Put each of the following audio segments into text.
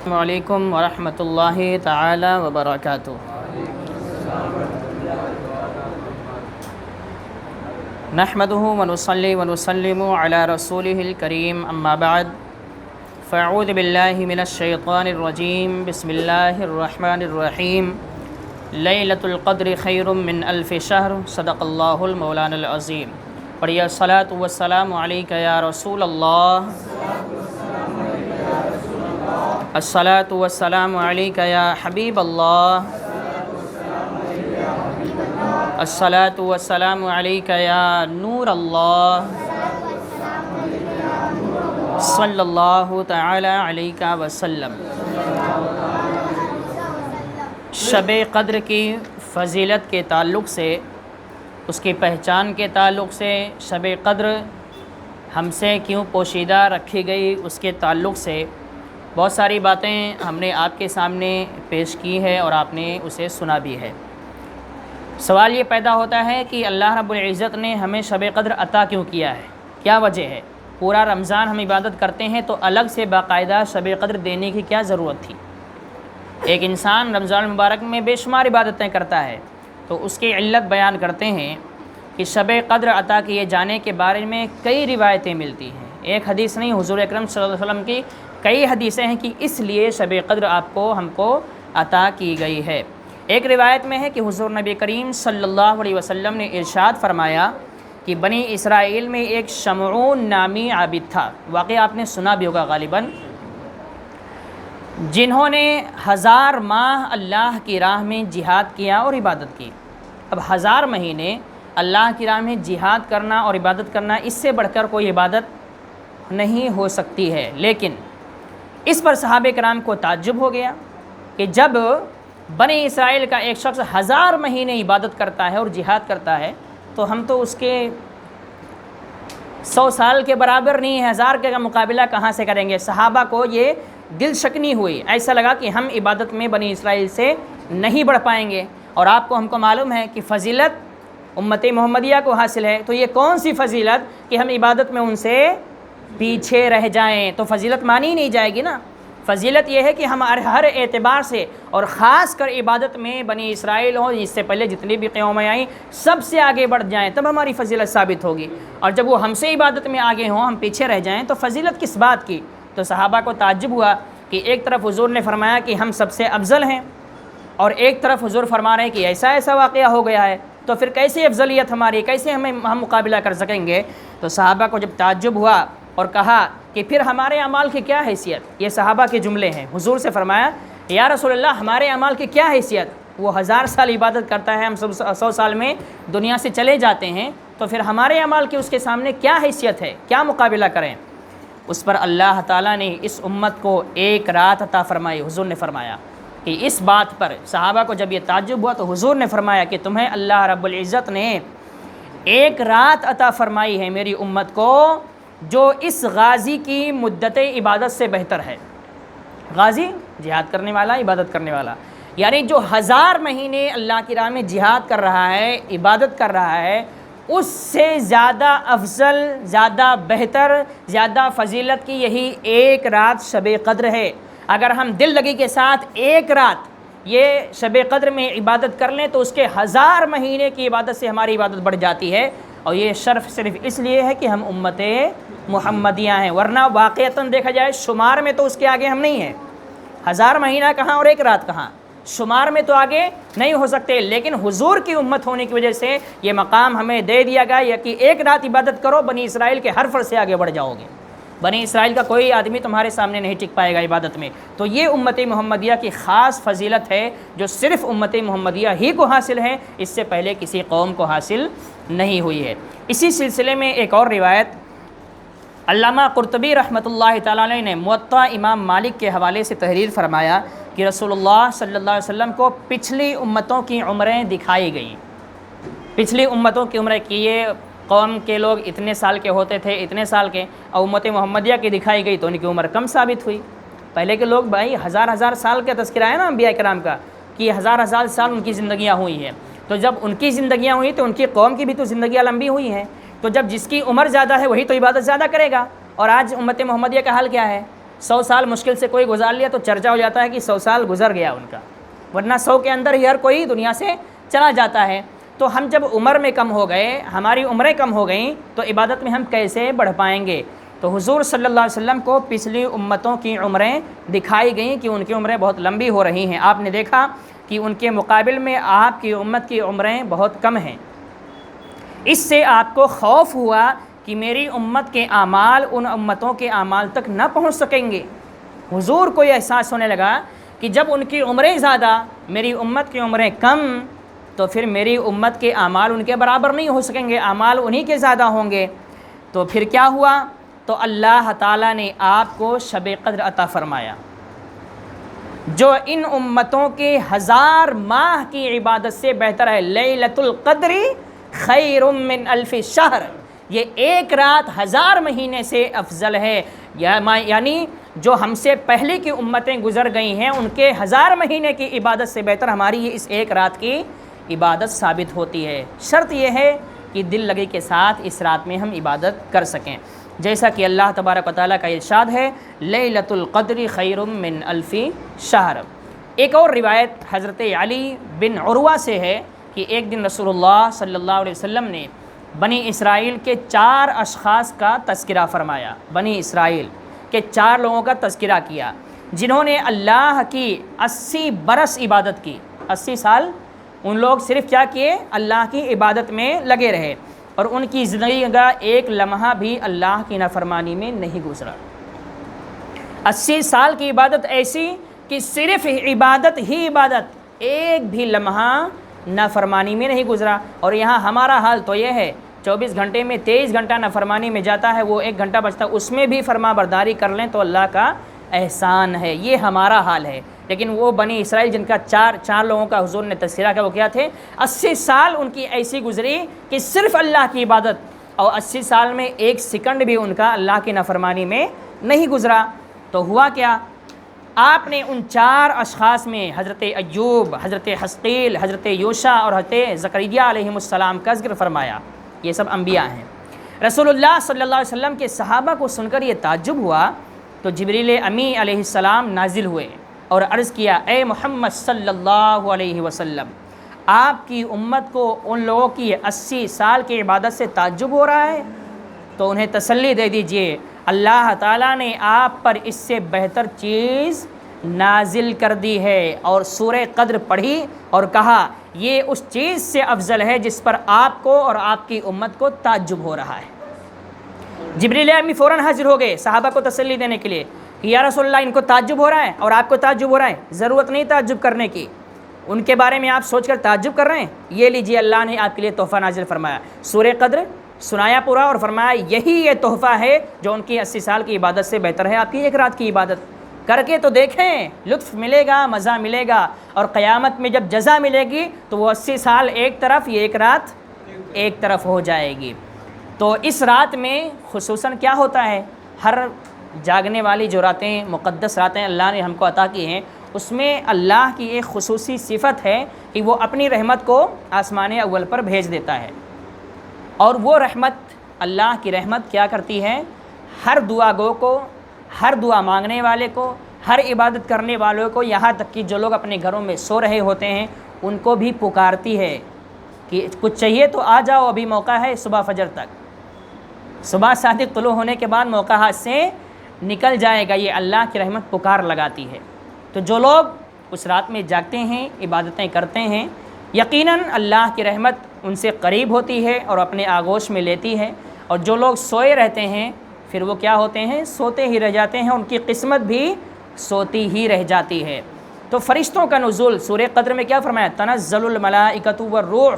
السلام علیکم ورحمۃ اللہ تعالی وبرکاتہ۔ نحمده ونصلي ونسلم على رسوله الكريم اما بعد فاعوذ باللہ من الشیطان الرجیم بسم اللہ الرحمن الرحیم لیلۃ القدر خیر من الف شہر صدق اللہ المولانا العظیم۔ پڑھیے الصلاۃ والسلام علیک یا رسول اللہ، الصلاۃ والسلام علیک یا حبیب اللہ، الصلاۃ والسلام علیک یا نور اللہ، صلی اللہ تعالی علیہ وسلم۔ شب قدر کی فضیلت کے تعلق سے، اس کی پہچان کے تعلق سے، شب قدر ہم سے کیوں پوشیدہ رکھی گئی اس کے تعلق سے بہت ساری باتیں ہم نے آپ کے سامنے پیش کی ہے اور آپ نے اسے سنا بھی ہے۔ سوال یہ پیدا ہوتا ہے کہ اللہ رب العزت نے ہمیں شب قدر عطا کیوں کیا ہے، کیا وجہ ہے؟ پورا رمضان ہم عبادت کرتے ہیں تو الگ سے باقاعدہ شب قدر دینے کی کیا ضرورت تھی؟ ایک انسان رمضان المبارک میں بے شمار عبادتیں کرتا ہے، تو اس کی علت بیان کرتے ہیں کہ شب قدر عطا کیے جانے کے بارے میں کئی روایتیں ملتی ہیں، ایک حدیث نہیں، حضور اکرم صلی اللہ علیہ وسلم کی کئی حدیثیں ہیں کہ اس لیے شب قدر ہم کو عطا کی گئی ہے۔ ایک روایت میں ہے کہ حضور نبی کریم صلی اللہ علیہ وسلم نے ارشاد فرمایا کہ بنی اسرائیل میں ایک شمعون نامی عابد تھا، واقعہ آپ نے سنا بھی ہوگا غالباً، جنہوں نے 1000 ماہ اللہ کی راہ میں جہاد کیا اور عبادت کی۔ اب 1000 مہینے اللہ کی راہ میں جہاد کرنا اور عبادت کرنا، اس سے بڑھ کر کوئی عبادت نہیں ہو سکتی ہے۔ لیکن اس پر صحابہ کرام کو تعجب ہو گیا کہ جب بنی اسرائیل کا ایک شخص 1000 مہینے عبادت کرتا ہے اور جہاد کرتا ہے تو ہم تو اس کے 100 سال کے برابر نہیں ہے، 1000 کا مقابلہ کہاں سے کریں گے؟ صحابہ کو یہ دل شکنی ہوئی، ایسا لگا کہ ہم عبادت میں بنی اسرائیل سے نہیں بڑھ پائیں گے۔ اور ہم کو معلوم ہے کہ فضیلت امت محمدیہ کو حاصل ہے، تو یہ کون سی فضیلت کہ ہم عبادت میں ان سے پیچھے رہ جائیں؟ تو فضیلت مانی نہیں جائے گی نا۔ فضیلت یہ ہے کہ ہم ہر اعتبار سے اور خاص کر عبادت میں بنی اسرائیل ہوں، اس سے پہلے جتنی بھی قومیں آئیں، سب سے آگے بڑھ جائیں، تب ہماری فضیلت ثابت ہوگی۔ اور جب وہ ہم سے عبادت میں آگے ہوں، ہم پیچھے رہ جائیں، تو فضیلت کس بات کی؟ تو صحابہ کو تعجب ہوا کہ ایک طرف حضور نے فرمایا کہ ہم سب سے افضل ہیں، اور ایک طرف حضور فرما رہے ہیں کہ ایسا واقعہ ہو گیا ہے، تو پھر کیسے افضلیت ہماری، کیسے ہم مقابلہ کر سکیں گے؟ تو صحابہ کو جب تعجب ہوا اور کہا کہ پھر ہمارے اعمال کی کیا حیثیت؟ یہ صحابہ کے جملے ہیں۔ حضور سے فرمایا یا رسول اللہ، ہمارے اعمال کی کیا حیثیت؟ وہ 1000 سال عبادت کرتا ہے، ہم سب 100 سال میں دنیا سے چلے جاتے ہیں، تو پھر ہمارے اعمال کی اس کے سامنے کیا حیثیت ہے؟ کیا مقابلہ کریں؟ اس پر اللہ تعالیٰ نے اس امت کو ایک رات عطا فرمائی۔ حضور نے فرمایا کہ اس بات پر صحابہ کو جب یہ تعجب ہوا تو حضور نے فرمایا کہ تمہیں اللہ رب العزت نے ایک رات عطا فرمائی ہے میری امت کو، جو اس غازی کی مدت عبادت سے بہتر ہے۔ غازی جہاد کرنے والا، عبادت کرنے والا، یعنی جو 1000 مہینے اللہ کی راہ میں جہاد کر رہا ہے، عبادت کر رہا ہے، اس سے زیادہ افضل، زیادہ بہتر، زیادہ فضیلت کی یہی ایک رات شب قدر ہے۔ اگر ہم دل لگی کے ساتھ ایک رات یہ شب قدر میں عبادت کر لیں تو اس کے 1000 مہینے کی عبادت سے ہماری عبادت بڑھ جاتی ہے۔ اور یہ شرف صرف اس لیے ہے کہ ہم امت محمدیہ ہیں، ورنہ واقعتاً دیکھا جائے شمار میں تو اس کے آگے ہم نہیں ہیں۔ 1000 مہینہ کہاں اور ایک رات کہاں، شمار میں تو آگے نہیں ہو سکتے، لیکن حضور کی امت ہونے کی وجہ سے یہ مقام ہمیں دے دیا گیا کہ ایک رات عبادت کرو، بنی اسرائیل کے ہر فرد سے آگے بڑھ جاؤ گے، بنی اسرائیل کا کوئی آدمی تمہارے سامنے نہیں ٹک پائے گا عبادت میں۔ تو یہ امت محمدیہ کی خاص فضیلت ہے جو صرف امت محمدیہ ہی کو حاصل ہے، اس سے پہلے کسی قوم کو حاصل نہیں ہوئی ہے۔ اسی سلسلے میں ایک اور روایت علامہ قرطبی رحمۃ اللہ تعالیٰ علیہ نے موطا امام مالک کے حوالے سے تحریر فرمایا کہ رسول اللہ صلی اللہ علیہ وسلم کو پچھلی امتوں کی عمریں دکھائی گئیں۔ پچھلی امتوں کی عمریں کی یہ قوم کے لوگ اتنے سال کے ہوتے تھے، اتنے سال کے، اور امت محمدیہ کی دکھائی گئی تو ان کی عمر کم ثابت ہوئی۔ پہلے کے لوگ بھائی 1000 سال کا تذکرہ ہے نا انبیاء کرام کا، کہ 1000 سال ان کی زندگیاں ہوئی ہیں، تو جب ان کی زندگیاں ہوئی تو ان کی قوم کی بھی تو زندگیاں لمبی ہوئی ہیں، تو جب جس کی عمر زیادہ ہے وہی تو عبادت زیادہ کرے گا۔ اور آج امت محمدیہ کا حال کیا ہے؟ 100 سال مشکل سے کوئی گزار لیا تو چرچا ہو جاتا ہے کہ 100 سال گزر گیا ان کا، ورنہ 100 کے اندر ہی ہر کوئی دنیا سے چلا جاتا ہے۔ تو ہم جب عمر میں کم ہو گئے، ہماری عمریں کم ہو گئیں، تو عبادت میں ہم کیسے بڑھ پائیں گے؟ تو حضور صلی اللہ علیہ وسلم کو پچھلی امتوں کی عمریں دکھائی گئیں کہ ان کی عمریں بہت لمبی ہو رہی ہیں۔ آپ نے دیکھا کہ ان کے مقابل میں آپ کی امت کی عمریں بہت کم ہیں۔ اس سے آپ کو خوف ہوا کہ میری امت کے اعمال ان امتوں کے اعمال تک نہ پہنچ سکیں گے۔ حضور کو یہ احساس ہونے لگا کہ جب ان کی عمریں زیادہ، میری امت کی عمریں کم، تو پھر میری امت کے اعمال ان کے برابر نہیں ہو سکیں گے، اعمال انہی کے زیادہ ہوں گے۔ تو پھر کیا ہوا؟ تو اللہ تعالیٰ نے آپ کو شب قدر عطا فرمایا، جو ان امتوں کے 1000 ماہ کی عبادت سے بہتر ہے۔ لیلۃ القدر خیر من الف شہر، یہ ایک رات 1000 مہینے سے افضل ہے۔ یعنی جو ہم سے پہلے کی امتیں گزر گئی ہیں ان کے 1000 مہینے کی عبادت سے بہتر ہماری یہ اس ایک رات کی عبادت ثابت ہوتی ہے۔ شرط یہ ہے کہ دل لگی کے ساتھ اس رات میں ہم عبادت کر سکیں، جیسا کہ اللہ تبارک و تعالیٰ کا ارشاد ہے لیلۃ القدر خیر من الف شہر۔ ایک اور روایت حضرت علی بن عروہ سے ہے کہ ایک دن رسول اللہ صلی اللہ علیہ وسلم نے بنی اسرائیل کے 4 اشخاص کا تذکرہ فرمایا، بنی اسرائیل کے 4 لوگوں کا تذکرہ کیا جنہوں نے اللہ کی 80 برس عبادت کی۔ 80 سال ان لوگ صرف کیا کیے؟ اللہ کی عبادت میں لگے رہے، اور ان کی زندگی کا ایک لمحہ بھی اللہ کی نافرمانی میں نہیں گزرا۔ 80 سال کی عبادت ایسی کہ صرف عبادت ہی عبادت، ایک بھی لمحہ نافرمانی میں نہیں گزرا۔ اور یہاں ہمارا حال تو یہ ہے 24 گھنٹے میں 23 گھنٹہ نافرمانی میں جاتا ہے، وہ 1 گھنٹہ بچتا ہے، اس میں بھی فرما برداری کر لیں تو اللہ کا احسان ہے۔ یہ ہمارا حال ہے، لیکن وہ بنی اسرائیل جن کا چار لوگوں کا حضور نے تذکرہ کیا، وہ کیا تھے؟ 80 سال ان کی ایسی گزری کہ صرف اللہ کی عبادت، اور 80 سال میں 1 سیکنڈ بھی ان کا اللہ کی نافرمانی میں نہیں گزرا۔ تو ہوا کیا؟ آپ نے ان 4 اشخاص میں حضرت ایوب، حضرت حزقیل، حضرت یوشع اور حضرت زکریا علیہ السلام کا ذکر فرمایا۔ یہ سب انبیاء ہیں۔ رسول اللہ صلی اللہ علیہ وسلم کے صحابہ کو سن کر یہ تعجب ہوا، تو جبریل امی علیہ السلام نازل ہوئے اور عرض کیا، اے محمد صلی اللہ علیہ وسلم، آپ کی امت کو ان لوگوں کی 80 سال کی عبادت سے تعجب ہو رہا ہے؟ تو انہیں تسلی دے دیجئے، اللہ تعالیٰ نے آپ پر اس سے بہتر چیز نازل کر دی ہے، اور سورہ قدر پڑھی اور کہا یہ اس چیز سے افضل ہے جس پر آپ کو اور آپ کی امت کو تعجب ہو رہا ہے۔ جبریل امی فوراً حاضر ہو گئے صحابہ کو تسلی دینے کے لیے کہ یا رسول اللہ، ان کو تعجب ہو رہا ہے اور آپ کو تعجب ہو رہا ہے، ضرورت نہیں تعجب کرنے کی، ان کے بارے میں آپ سوچ کر تعجب کر رہے ہیں، یہ لیجئے اللہ نے آپ کے لیے تحفہ نازل فرمایا، سورہ قدر سنایا پورا اور فرمایا یہی یہ تحفہ ہے جو ان کی 80 سال کی عبادت سے بہتر ہے آپ کی 1 رات کی عبادت۔ کر کے تو دیکھیں، لطف ملے گا، مزہ ملے گا، اور قیامت میں جب جزا ملے گی تو وہ 80 سال ایک طرف، یہ 1 رات ایک طرف ہو جائے گی۔ تو اس رات میں خصوصاً کیا ہوتا ہے، ہر جاگنے والی جو راتیں، مقدس راتیں اللہ نے ہم کو عطا کی ہیں، اس میں اللہ کی ایک خصوصی صفت ہے کہ وہ اپنی رحمت کو آسمان اول پر بھیج دیتا ہے، اور وہ رحمت، اللہ کی رحمت کیا کرتی ہے؟ ہر دعا گو کو، ہر دعا مانگنے والے کو، ہر عبادت کرنے والوں کو، یہاں تک کہ جو لوگ اپنے گھروں میں سو رہے ہوتے ہیں ان کو بھی پکارتی ہے کہ کچھ چاہیے تو آ جاؤ، ابھی موقع ہے صبح فجر تک، صبح صادق طلوع ہونے کے بعد موقع ہاتھ سے نکل جائے گا، یہ اللہ کی رحمت پکار لگاتی ہے۔ تو جو لوگ اس رات میں جاگتے ہیں، عبادتیں کرتے ہیں، یقیناً اللہ کی رحمت ان سے قریب ہوتی ہے اور اپنے آغوش میں لیتی ہے، اور جو لوگ سوئے رہتے ہیں پھر وہ کیا ہوتے ہیں؟ سوتے ہی رہ جاتے ہیں، ان کی قسمت بھی سوتی ہی رہ جاتی ہے۔ تو فرشتوں کا نزول سورہ قدر میں کیا فرمایا؟ تنزل الملائکۃ والروح،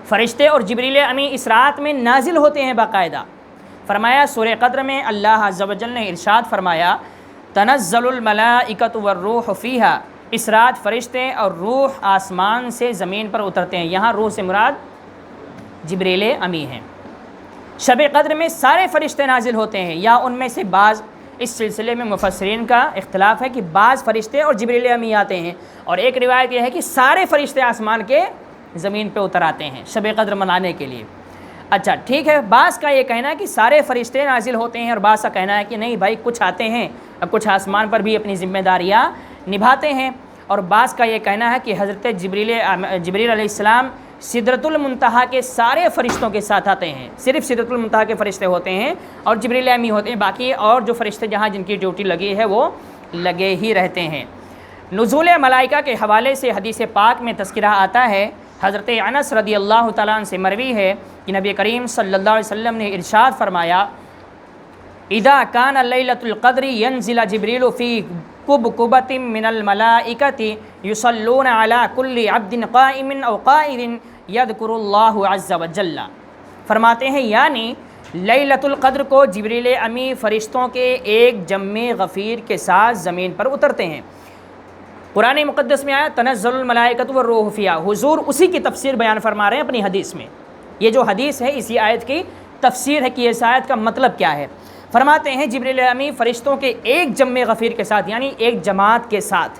فرشتے اور جبریل امی اس رات میں نازل ہوتے ہیں باقاعدہ۔ فرمایا سورہ قدر میں اللہ عز و جل نے ارشاد فرمایا تنزل الملائکۃ والروح فیہا، اس رات فرشتے اور روح آسمان سے زمین پر اترتے ہیں۔ یہاں روح سے مراد جبریل امی ہیں۔ شب قدر میں سارے فرشتے نازل ہوتے ہیں، یا ان میں سے بعض، اس سلسلے میں مفسرین کا اختلاف ہے کہ بعض فرشتے اور جبریل امی آتے ہیں، اور ایک روایت یہ ہے کہ سارے فرشتے آسمان کے زمین پہ اتر آتے ہیں شب قدر منانے کے لیے۔ اچھا ٹھیک ہے، بعض کا یہ کہنا ہے کہ سارے فرشتے نازل ہوتے ہیں، اور بعض کا کہنا ہے کہ نہیں بھائی کچھ آتے ہیں، اب کچھ آسمان پر بھی اپنی ذمہ داریاں نبھاتے ہیں، اور بعض کا یہ کہنا ہے کہ حضرت جبریل علیہ السلام سدرۃ المنتہا کے سارے فرشتوں کے ساتھ آتے ہیں، صرف سدرۃ المنتہا کے فرشتے ہوتے ہیں اور جبریل امی ہوتے ہیں، باقی اور جو فرشتے جہاں جن کی ڈیوٹی لگی ہے وہ لگے ہی رہتے ہیں۔ نزول ملائکہ کے حوالے سے حدیث پاک میں تذکرہ آتا ہے، حضرت انس رضی اللہ تعالیٰ عنہ سے مروی ہے کہ نبی کریم صلی اللہ علیہ وسلم نے ارشاد فرمایا، اذا کان لیلۃ القدر ینزل جبریل فی کبکبۃ من الملائکۃ یصلون علی کل عبد قائم او قائد یذکر اللہ عز وجل، فرماتے ہیں یعنی لیلۃ القدر کو جبریل امی فرشتوں کے ایک جمع غفیر کے ساتھ زمین پر اترتے ہیں۔ قرآن مقدس میں آیا تنزل الملائکۃ والروح فیہا، حضور اسی کی تفسیر بیان فرما رہے ہیں اپنی حدیث میں۔ یہ جو حدیث ہے اسی آیت کی تفسیر ہے کہ اس آیت کا مطلب کیا ہے۔ فرماتے ہیں جبریل امی فرشتوں کے ایک جمع غفیر کے ساتھ یعنی ایک جماعت کے ساتھ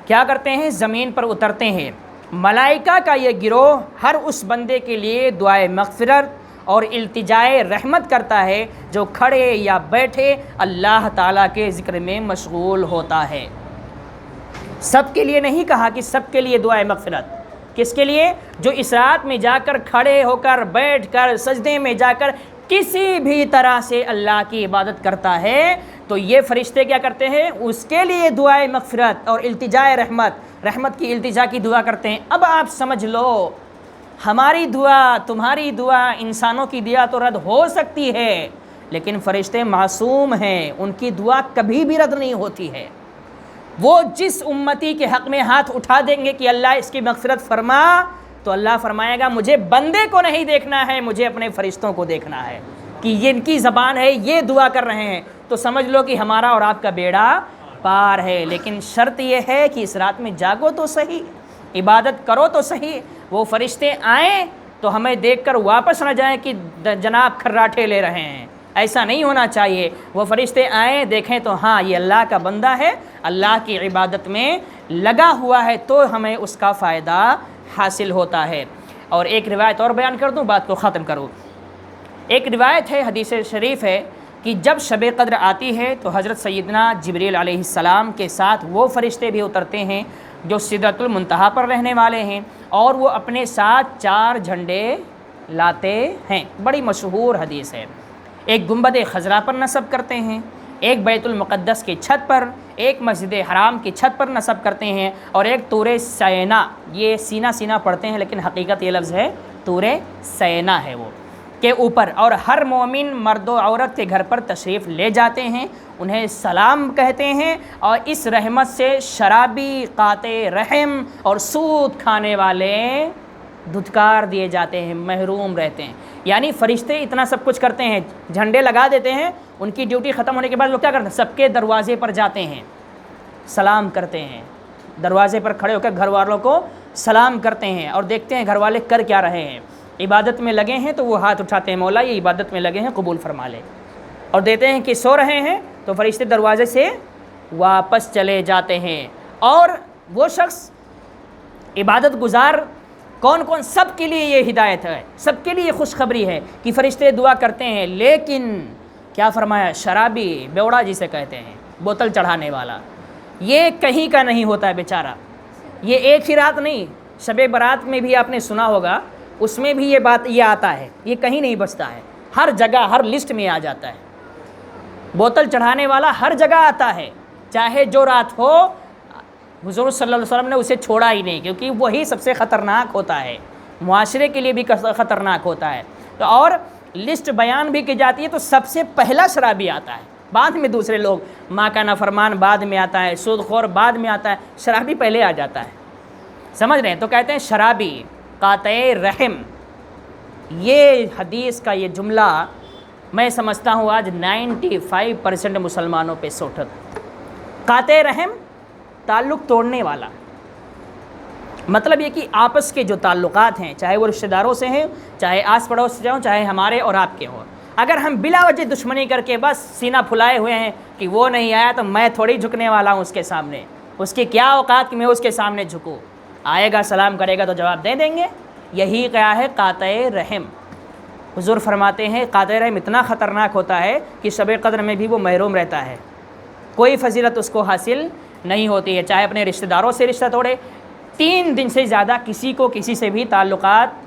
کیا کرتے ہیں، زمین پر اترتے ہیں۔ ملائکہ کا یہ گروہ ہر اس بندے کے لیے دعائے مغفرت اور التجائے رحمت کرتا ہے جو کھڑے یا بیٹھے اللہ تعالیٰ کے ذکر میں مشغول ہوتا ہے۔ سب کے لیے نہیں کہا کہ سب کے لیے دعائے مغفرت، کس کے لیے؟ جو اس رات میں جا کر کھڑے ہو کر بیٹھ کر سجدے میں جا کر کسی بھی طرح سے اللہ کی عبادت کرتا ہے، تو یہ فرشتے کیا کرتے ہیں، اس کے لیے دعائے مغفرت اور التجائے رحمت کی التجا کی دعا کرتے ہیں۔ اب آپ سمجھ لو ہماری دعا تمہاری دعا انسانوں کی دعا تو رد ہو سکتی ہے، لیکن فرشتے معصوم ہیں، ان کی دعا کبھی بھی رد نہیں ہوتی ہے۔ وہ جس امتی کے حق میں ہاتھ اٹھا دیں گے کہ اللہ اس کی مغفرت فرما، تو اللہ فرمائے گا مجھے بندے کو نہیں دیکھنا ہے، مجھے اپنے فرشتوں کو دیکھنا ہے کہ یہ ان کی زبان ہے، یہ دعا کر رہے ہیں، تو سمجھ لو کہ ہمارا اور آپ کا بیڑا پار ہے۔ لیکن شرط یہ ہے کہ اس رات میں جاگو تو صحیح، عبادت کرو تو صحیح، وہ فرشتے آئیں تو ہمیں دیکھ کر واپس نہ جائیں کہ جناب کھراٹے لے رہے ہیں، ایسا نہیں ہونا چاہیے۔ وہ فرشتے آئیں دیکھیں تو ہاں یہ اللہ کا بندہ ہے، اللہ کی عبادت میں لگا ہوا ہے، تو ہمیں اس کا فائدہ حاصل ہوتا ہے۔ اور ایک روایت اور بیان کر دوں، بات کو ختم کروں۔ ایک روایت ہے، حدیث شریف ہے کہ جب شب قدر آتی ہے تو حضرت سیدنا جبریل علیہ السلام کے ساتھ وہ فرشتے بھی اترتے ہیں جو سدرۃ المنتہا پر رہنے والے ہیں، اور وہ اپنے ساتھ 4 جھنڈے لاتے ہیں۔ بڑی مشہور حدیث ہے۔ ایک گنبد خضرا پر نصب کرتے ہیں، ایک بیت المقدس کی چھت پر، ایک مسجد حرام کی چھت پر نصب کرتے ہیں، اور ایک طور سینا، یہ سینہ پڑھتے ہیں لیکن حقیقت یہ لفظ ہے طور سینا ہے، وہ کے اوپر، اور ہر مومن مرد و عورت کے گھر پر تشریف لے جاتے ہیں، انہیں سلام کہتے ہیں، اور اس رحمت سے شرابی، قاطع رحم اور سود کھانے والے دھتکار دیے جاتے ہیں، محروم رہتے ہیں۔ یعنی فرشتے اتنا سب کچھ کرتے ہیں، جھنڈے لگا دیتے ہیں، ان کی ڈیوٹی ختم ہونے کے بعد وہ کیا کرتے ہیں، سب کے دروازے پر جاتے ہیں، سلام کرتے ہیں، دروازے پر کھڑے ہو کر گھر والوں کو سلام کرتے ہیں، اور دیکھتے ہیں گھر والے کر کیا رہے ہیں، عبادت میں لگے ہیں تو وہ ہاتھ اٹھاتے ہیں، مولا یہ عبادت میں لگے ہیں قبول فرما لے، اور دیتے ہیں کہ سو رہے ہیں تو فرشتے دروازے سے واپس چلے جاتے ہیں۔ اور وہ شخص عبادت گزار کون سب کے لیے یہ ہدایت ہے، سب کے لیے خوشخبری ہے کہ فرشتے دعا کرتے ہیں، لیکن کیا فرمایا، شرابی، بیوڑا جسے کہتے ہیں، بوتل چڑھانے والا، یہ کہیں کا نہیں ہوتا ہے بیچارہ، یہ ایک ہی رات نہیں، شب برات میں بھی آپ نے سنا ہوگا، اس میں بھی یہ بات یہ آتا ہے، یہ کہیں نہیں بچتا ہے، ہر جگہ ہر لسٹ میں آ جاتا ہے، بوتل چڑھانے والا ہر جگہ آتا ہے، چاہے جو رات ہو، حضور صلی اللہ علیہ وسلم نے اسے چھوڑا ہی نہیں، کیونکہ وہی سب سے خطرناک ہوتا ہے، معاشرے کے لیے بھی خطرناک ہوتا ہے۔ تو اور لسٹ بیان بھی کی جاتی ہے تو سب سے پہلا شرابی آتا ہے، بعد میں دوسرے لوگ، ماں کا نافرمان بعد میں آتا ہے، سود خور بعد میں آتا ہے، شرابی پہلے آ جاتا ہے، سمجھ رہے ہیں؟ تو کہتے ہیں شرابی، قاطع رحم۔ یہ حدیث کا یہ جملہ میں سمجھتا ہوں آج 95% مسلمانوں پہ سوٹت۔ قاطع رحم، تعلق توڑنے والا، مطلب یہ کہ آپس کے جو تعلقات ہیں، چاہے وہ رشتہ داروں سے ہیں، چاہے آس پڑوس سے ہوں، چاہے ہمارے اور آپ کے ہوں، اگر ہم بلا وجہ دشمنی کر کے بس سینہ پھلائے ہوئے ہیں کہ وہ نہیں آیا تو میں تھوڑی جھکنے والا ہوں اس کے سامنے، اس کی کیا اوقات کہ میں اس کے سامنے جھکوں، آئے گا سلام کرے گا تو جواب دے دیں گے، یہی کیا ہے، قاطع رحم۔ حضور فرماتے ہیں قاطع رحم اتنا خطرناک ہوتا ہے کہ شب قدر میں بھی وہ محروم رہتا ہے، کوئی فضیلت اس کو حاصل نہیں ہوتی ہے، چاہے اپنے رشتہ داروں سے رشتہ توڑے، 3 دن سے زیادہ کسی کو کسی سے بھی تعلقات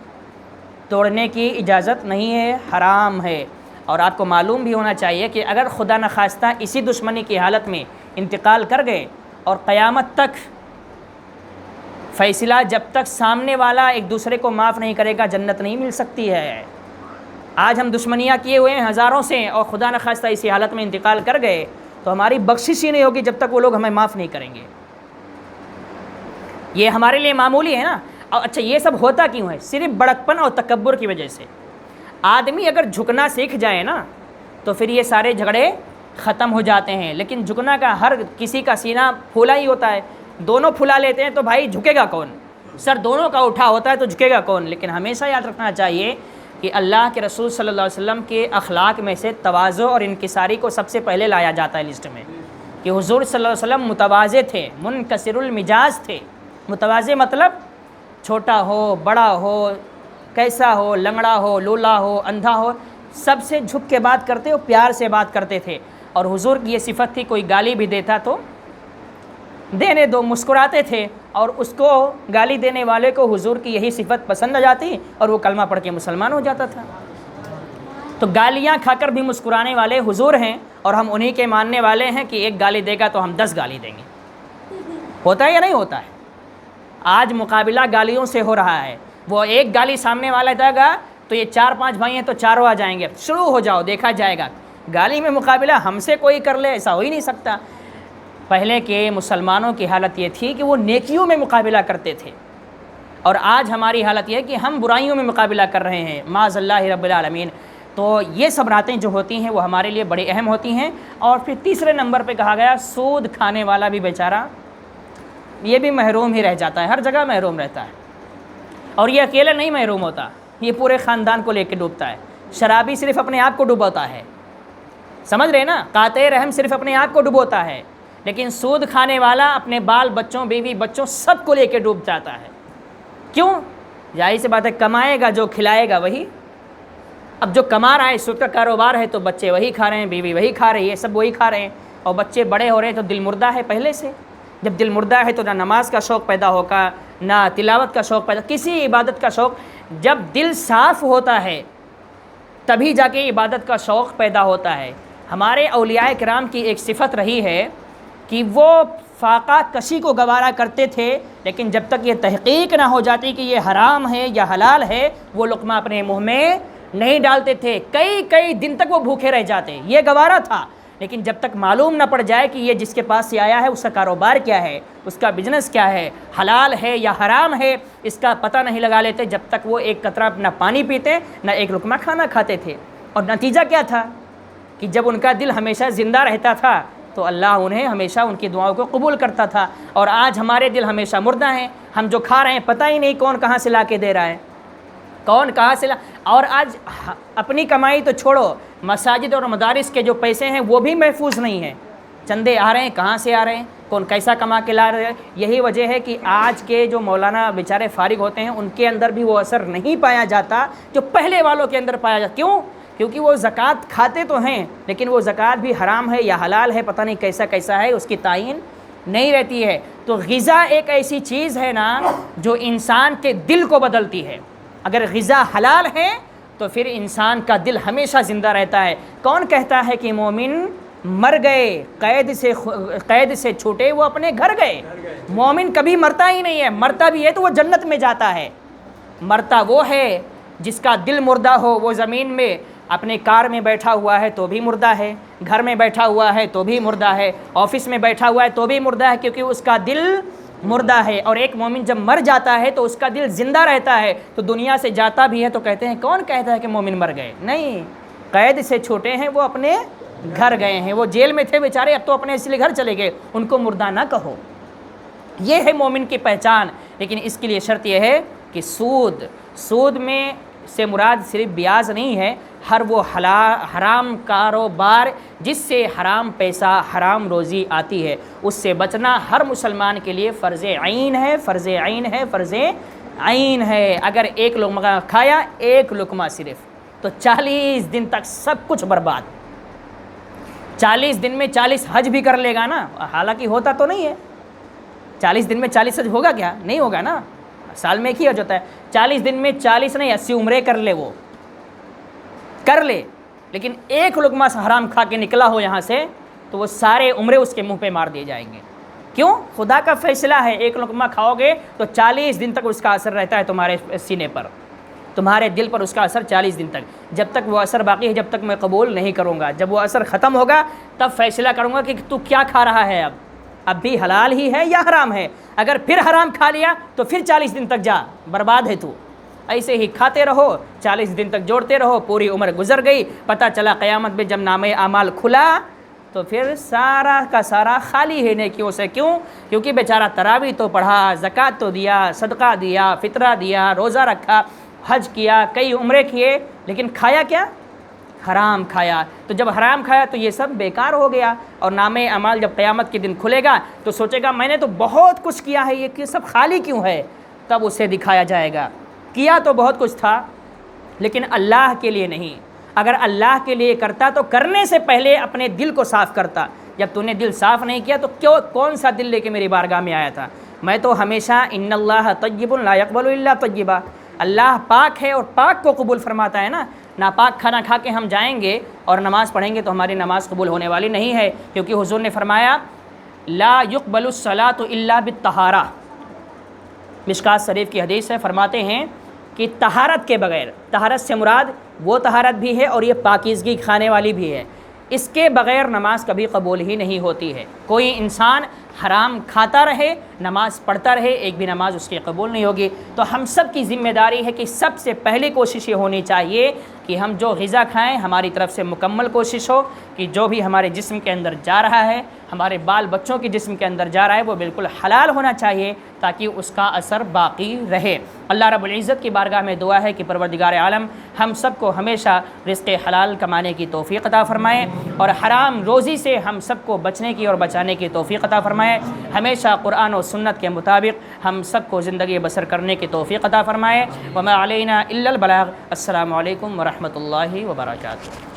توڑنے کی اجازت نہیں ہے، حرام ہے۔ اور آپ کو معلوم بھی ہونا چاہیے کہ اگر خدا نخواستہ اسی دشمنی کی حالت میں انتقال کر گئے اور قیامت تک فیصلہ جب تک سامنے والا ایک دوسرے کو معاف نہیں کرے گا جنت نہیں مل سکتی ہے۔ آج ہم دشمنیاں کیے ہوئے ہیں ہزاروں سے اور خدا نخواستہ اسی حالت میں انتقال کر گئے تو ہماری بخشش ہی نہیں ہوگی جب تک وہ لوگ ہمیں معاف نہیں کریں گے۔ یہ ہمارے لیے معمولی ہے نا۔ اور اچھا یہ سب ہوتا کیوں ہے؟ صرف بڑکپن اور تکبر کی وجہ سے۔ آدمی اگر جھکنا سیکھ جائے نا تو پھر یہ سارے جھگڑے ختم ہو جاتے ہیں، لیکن جھکنا کا ہر کسی کا سینہ پھولا ہی ہوتا ہے، دونوں پھلا لیتے ہیں تو بھائی جھکے گا کون؟ سر دونوں کا اٹھا ہوتا ہے تو جھکے گا کون؟ لیکن ہمیشہ یاد رکھنا چاہیے کہ اللہ کے رسول صلی اللہ علیہ وسلم کے اخلاق میں سے تواضع اور انکساری کو سب سے پہلے لایا جاتا ہے لسٹ میں، کہ حضور صلی اللہ علیہ وسلم متواضع تھے، منکسر المزاج تھے۔ متواضع مطلب چھوٹا ہو، بڑا ہو، کیسا ہو، لنگڑا ہو، لولا ہو، اندھا ہو، سب سے جھک کے بات کرتے اور پیار سے بات کرتے تھے۔ اور حضور کی یہ صفت تھی، کوئی گالی بھی دیتا تو دینے دو، مسکراتے تھے، اور اس کو گالی دینے والے کو حضور کی یہی صفت پسند آ جاتی اور وہ کلمہ پڑھ کے مسلمان ہو جاتا تھا۔ تو گالیاں کھا کر بھی مسکرانے والے حضور ہیں، اور ہم انہی کے ماننے والے ہیں کہ ایک گالی دے گا تو ہم 10 گالی دیں گے۔ ہوتا ہے یا نہیں ہوتا ہے؟ آج مقابلہ گالیوں سے ہو رہا ہے، وہ ایک گالی سامنے والا دے گا تو یہ 4-5 بھائی ہیں تو چاروں آ جائیں گے، شروع ہو جاؤ، دیکھا جائے گا۔ گالی میں مقابلہ ہم سے کوئی کر لے ایسا ہو ہی نہیں سکتا۔ پہلے کے مسلمانوں کی حالت یہ تھی کہ وہ نیکیوں میں مقابلہ کرتے تھے، اور آج ہماری حالت یہ ہے کہ ہم برائیوں میں مقابلہ کر رہے ہیں، معاذ اللہ رب العالمین۔ تو یہ سب باتیں جو ہوتی ہیں وہ ہمارے لیے بڑی اہم ہوتی ہیں۔ اور پھر تیسرے نمبر پہ کہا گیا سود کھانے والا بھی بیچارہ یہ بھی محروم ہی رہ جاتا ہے، ہر جگہ محروم رہتا ہے، اور یہ اکیلا نہیں محروم ہوتا، یہ پورے خاندان کو لے کے ڈوبتا ہے۔ شرابی صرف اپنے آپ کو ڈبوتا ہے، سمجھ رہے نا، قاطع رحم صرف اپنے آپ کو ڈبوتا ہے، لیکن سود کھانے والا اپنے بال بچوں، بیوی بچوں سب کو لے کے ڈوب جاتا ہے۔ کیوں؟ ظاہر سی بات ہے، کمائے گا جو کھلائے گا وہی۔ اب جو کما رہا ہے، سود کا کاروبار ہے، تو بچے وہی کھا رہے ہیں، بیوی وہی کھا رہی ہے، سب وہی کھا رہے ہیں، اور بچے بڑے ہو رہے ہیں تو دل مردہ ہے پہلے سے۔ جب دل مردہ ہے تو نہ نماز کا شوق پیدا ہوگا، نہ تلاوت کا شوق پیدا، کسی عبادت کا شوق۔ جب دل صاف ہوتا ہے تبھی جا کے عبادت کا شوق پیدا ہوتا ہے۔ ہمارے اولیاء کرام کی ایک صفت رہی ہے کہ وہ فاقہ کشی کو گوارا کرتے تھے، لیکن جب تک یہ تحقیق نہ ہو جاتی کہ یہ حرام ہے یا حلال ہے، وہ لقمہ اپنے منہ میں نہیں ڈالتے تھے، کئی دن تک وہ بھوکے رہ جاتے، یہ گوارا تھا۔ لیکن جب تک معلوم نہ پڑ جائے کہ یہ جس کے پاس سے آیا ہے اس کا کاروبار کیا ہے، اس کا بزنس کیا ہے، حلال ہے یا حرام ہے، اس کا پتہ نہیں لگا لیتے جب تک وہ ایک قطرہ نہ پانی پیتے نہ ایک لقمہ کھانا کھاتے تھے۔ اور نتیجہ کیا تھا کہ جب ان کا دل ہمیشہ زندہ رہتا تھا تو اللہ انہیں ہمیشہ ان کی دعاؤں کو قبول کرتا تھا۔ اور آج ہمارے دل ہمیشہ مردہ ہیں، ہم جو کھا رہے ہیں پتہ ہی نہیں کون کہاں سے لا کے دے رہا ہے، کون کہاں سے اور آج اپنی کمائی تو چھوڑو، مساجد اور مدارس کے جو پیسے ہیں وہ بھی محفوظ نہیں ہیں، چندے آ رہے ہیں، کہاں سے آ رہے ہیں، کون کیسا کما کے لا رہے ہیں۔ یہی وجہ ہے کہ آج کے جو مولانا بیچارے فارغ ہوتے ہیں ان کے اندر بھی وہ اثر نہیں پایا جاتا جو پہلے والوں کے اندر پایا جاتا۔ کیوں؟ کیونکہ وہ زکوٰۃ کھاتے تو ہیں لیکن وہ زکوٰۃ بھی حرام ہے یا حلال ہے، پتہ نہیں کیسا ہے، اس کی تعین نہیں رہتی ہے۔ تو غذا ایک ایسی چیز ہے نا جو انسان کے دل کو بدلتی ہے۔ اگر غذا حلال ہے تو پھر انسان کا دل ہمیشہ زندہ رہتا ہے۔ کون کہتا ہے کہ مومن مر گئے، قید سے چھوٹے وہ اپنے گھر گئے؟ مومن کبھی مرتا ہی نہیں ہے، مرتا بھی ہے تو وہ جنت میں جاتا ہے۔ مرتا وہ ہے جس کا دل مردہ ہو، وہ زمین میں اپنے کار میں بیٹھا ہوا ہے تو بھی مردہ ہے، گھر میں بیٹھا ہوا ہے تو بھی مردہ ہے، آفس میں بیٹھا ہوا ہے تو بھی مردہ ہے، کیونکہ اس کا دل مردہ ہے۔ اور ایک مومن جب مر جاتا ہے تو اس کا دل زندہ رہتا ہے، تو دنیا سے جاتا بھی ہے تو کہتے ہیں کون کہتا ہے کہ مومن مر گئے؟ نہیں، قید سے چھوٹے ہیں وہ اپنے گھر گئے ہیں، وہ جیل میں تھے بیچارے، اب تو اپنے اس لیے گھر چلے گئے، ان کو مردہ نہ کہو۔ یہ ہے مومن کی پہچان۔ لیکن اس کے لیے شرط یہ ہے کہ سود میں سے مراد صرف بیاض نہیں ہے، ہر وہ حرام کاروبار جس سے حرام پیسہ، حرام روزی آتی ہے، اس سے بچنا ہر مسلمان کے لیے فرض عین ہے، فرض عین ہے، فرض عین ہے۔ اگر ایک لقمہ کھایا، ایک لقمہ صرف، تو 40 دن تک سب کچھ برباد۔ 40 دن میں 40 حج بھی کر لے گا نا، حالانکہ ہوتا تو نہیں ہے، 40 دن میں 40 حج ہوگا کیا؟ نہیں ہوگا نا، سال میں ایک ہی حج ہوتا ہے۔ 40 دن میں 40 نہیں 80 عمرے کر لے، وہ کر لے، لیکن ایک لقمہ حرام کھا کے نکلا ہو یہاں سے تو وہ سارے عمرے اس کے منہ پہ مار دیے جائیں گے۔ کیوں؟ خدا کا فیصلہ ہے، ایک لقمہ کھاؤ گے تو 40 دن تک اس کا اثر رہتا ہے تمہارے سینے پر، تمہارے دل پر اس کا اثر 40 دن تک، جب تک وہ اثر باقی ہے جب تک میں قبول نہیں کروں گا۔ جب وہ اثر ختم ہوگا تب فیصلہ کروں گا کہ تو کیا کھا رہا ہے، اب بھی حلال ہی ہے یا حرام ہے۔ اگر پھر حرام کھا لیا تو پھر 40 دن تک جا، برباد ہے تو۔ ایسے ہی کھاتے رہو، 40 دن تک جوڑتے رہو، پوری عمر گزر گئی، پتہ چلا قیامت میں جب نامہ اعمال کھلا تو پھر سارا کا سارا خالی ہے نیکیوں سے۔ کیوں؟ کیونکہ بیچارہ تراویح تو پڑھا، زکوٰۃ تو دیا، صدقہ دیا، فطرہ دیا، روزہ رکھا، حج کیا، کئی عمرے کیے، لیکن کھایا کیا؟ حرام کھایا۔ تو جب حرام کھایا تو یہ سب بیکار ہو گیا، اور نامہ اعمال جب قیامت کے دن کھلے گا تو سوچے گا میں نے تو بہت کچھ کیا ہے، یہ سب خالی کیوں ہے؟ تب اسے دکھایا جائے گا کیا تو بہت کچھ تھا لیکن اللہ کے لیے نہیں۔ اگر اللہ کے لیے کرتا تو کرنے سے پہلے اپنے دل کو صاف کرتا۔ جب تو نے دل صاف نہیں کیا تو کون سا دل لے کے میری بارگاہ میں آیا تھا؟ میں تو ہمیشہ ان اللہ طیب لا یقبل الا طیبا، اللہ پاک ہے اور پاک کو قبول فرماتا ہے نا۔ ناپاک کھانا کھا کے ہم جائیں گے اور نماز پڑھیں گے تو ہماری نماز قبول ہونے والی نہیں ہے، کیونکہ حضور نے فرمایا لا یقبل الصلاۃ الا بالطہارہ، مشکوٰۃ شریف کی حدیث ہے، فرماتے ہیں کہ طہارت کے بغیر، طہارت سے مراد وہ طہارت بھی ہے اور یہ پاکیزگی کھانے والی بھی ہے، اس کے بغیر نماز کبھی قبول ہی نہیں ہوتی ہے۔ کوئی انسان حرام کھاتا رہے، نماز پڑھتا رہے، ایک بھی نماز اس کی قبول نہیں ہوگی۔ تو ہم سب کی ذمہ داری ہے کہ سب سے پہلی کوشش یہ ہونی چاہیے کہ ہم جو غذا کھائیں ہماری طرف سے مکمل کوشش ہو کہ جو بھی ہمارے جسم کے اندر جا رہا ہے، ہمارے بال بچوں کے جسم کے اندر جا رہا ہے، وہ بالکل حلال ہونا چاہیے تاکہ اس کا اثر باقی رہے۔ اللہ رب العزت کی بارگاہ میں دعا ہے کہ پروردگار عالم ہم سب کو ہمیشہ رزق حلال کمانے کی توفیق عطا فرمائے، اور حرام روزی سے ہم سب کو بچنے کی اور بچانے کی توفیق عطا فرمائے۔ ہمیشہ قرآن و سنت کے مطابق ہم سب کو زندگی بسر کرنے کی توفیق عطا فرمائے۔ وما علینا الا البلاغ۔ السلام علیکم ورحمۃ اللہ وبرکاتہ۔